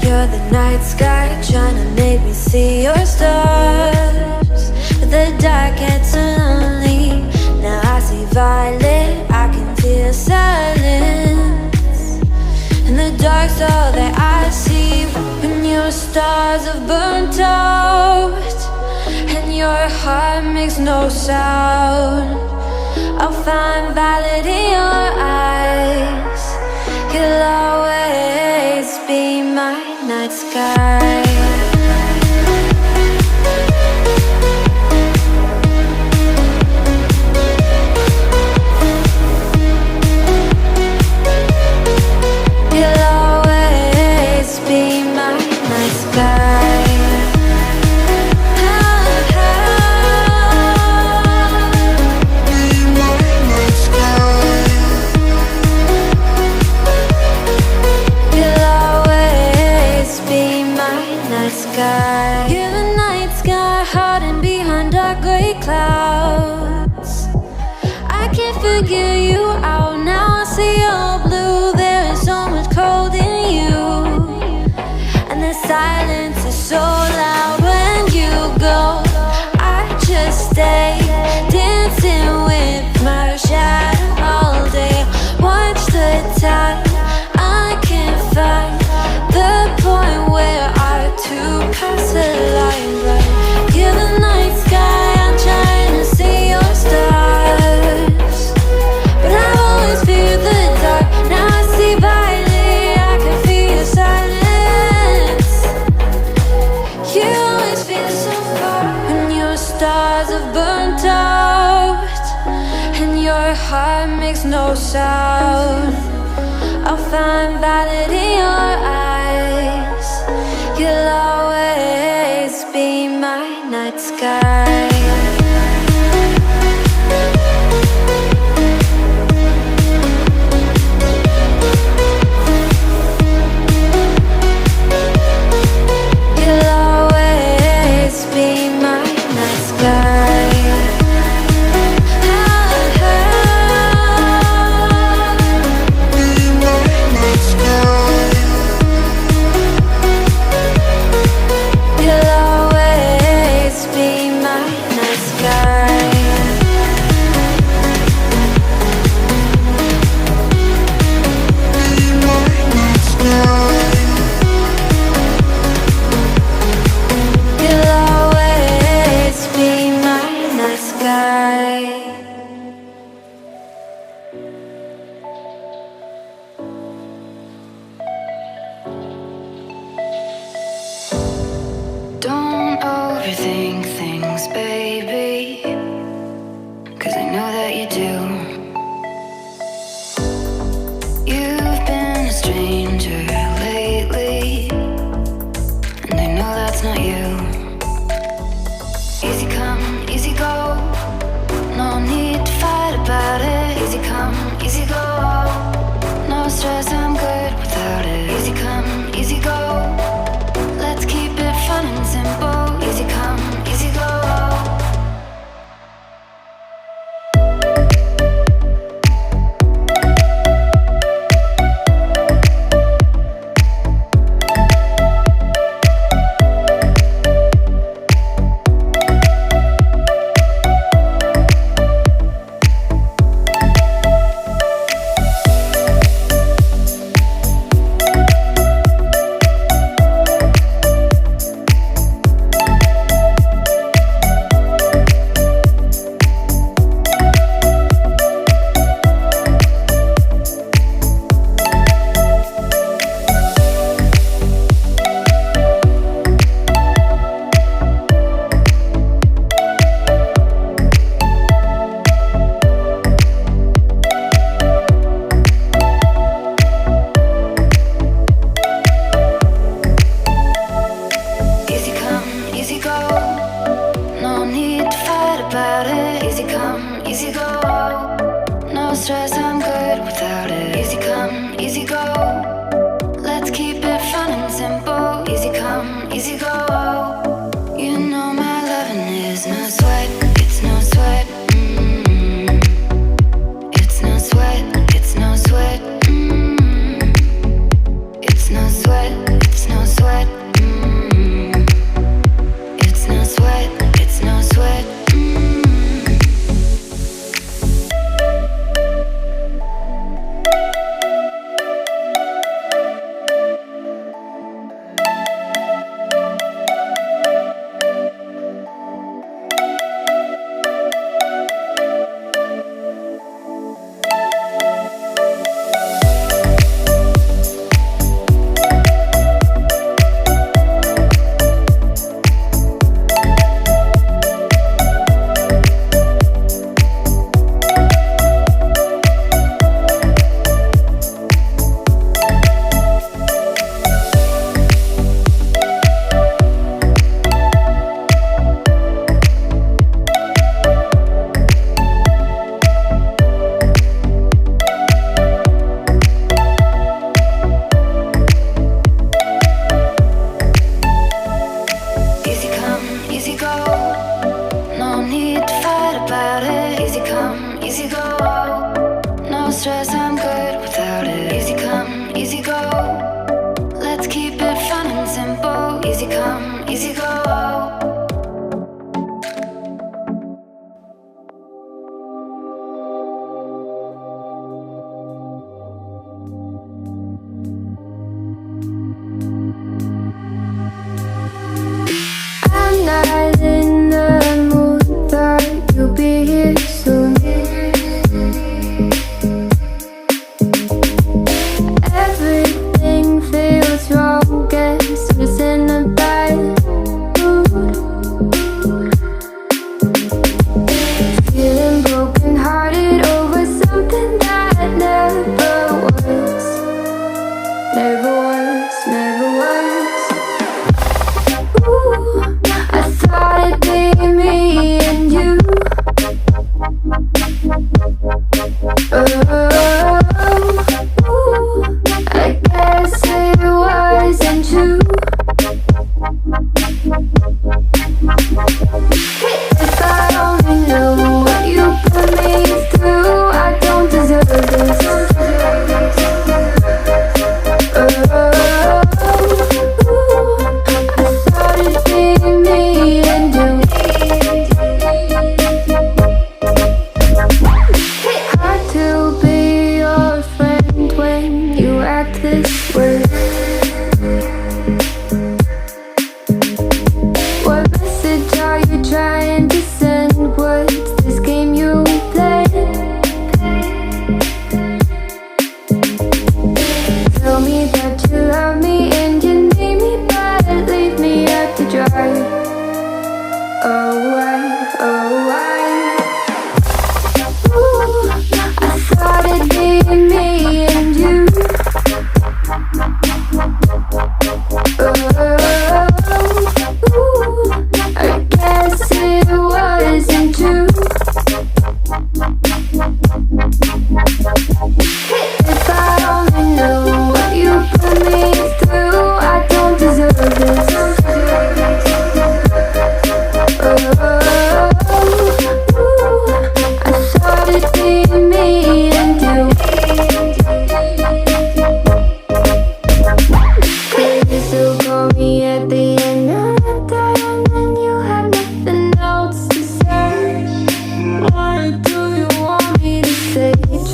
You're the night sky, trying to make me see your stars. But the dark gets so lonely. Now I see violet, I can feel silence. And the dark's all that I see. When your stars have burnt out and your heart makes no sound, I'll find violet in your eyes. You'll always be my night sky. You'll always be my night sky. You're the night sky, hiding behind dark gray clouds. I can't figure you out now. I see your blue. There is so much cold in you, and the silence is so loud when you go. I just stay dancing with my shadow all day. Watch the time. I can't find the point where to pass a line, right? You're the night sky, I'm trying to see your stars, but I've heart makes no sound. I'll find valid in your eyes. You'll always be my night sky. You'll always be my night sky. Don't overthink things, baby, 'cause I know that you do. You've been a stranger lately, and I know that's not you. Easy come, easy go, no need to fight about it. Easy come, easy go, no stress, I'm good without it. Easy come, easy go, let's keep it fun and simple. Easy come, easy go.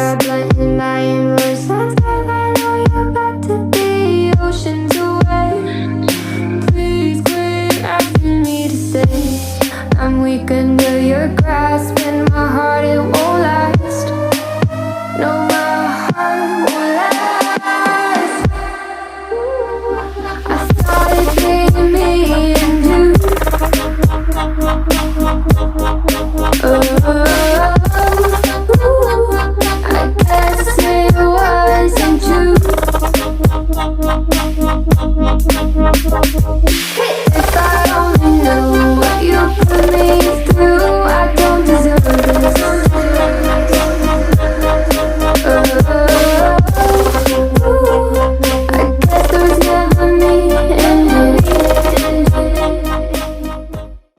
are blunt in my inverse. Sounds like I know you're about to be oceans away. Please quit asking me to stay. I'm weak under your grasp, and my heart it won't last. No, my heart won't last. I thought it'd be me and you. Oh.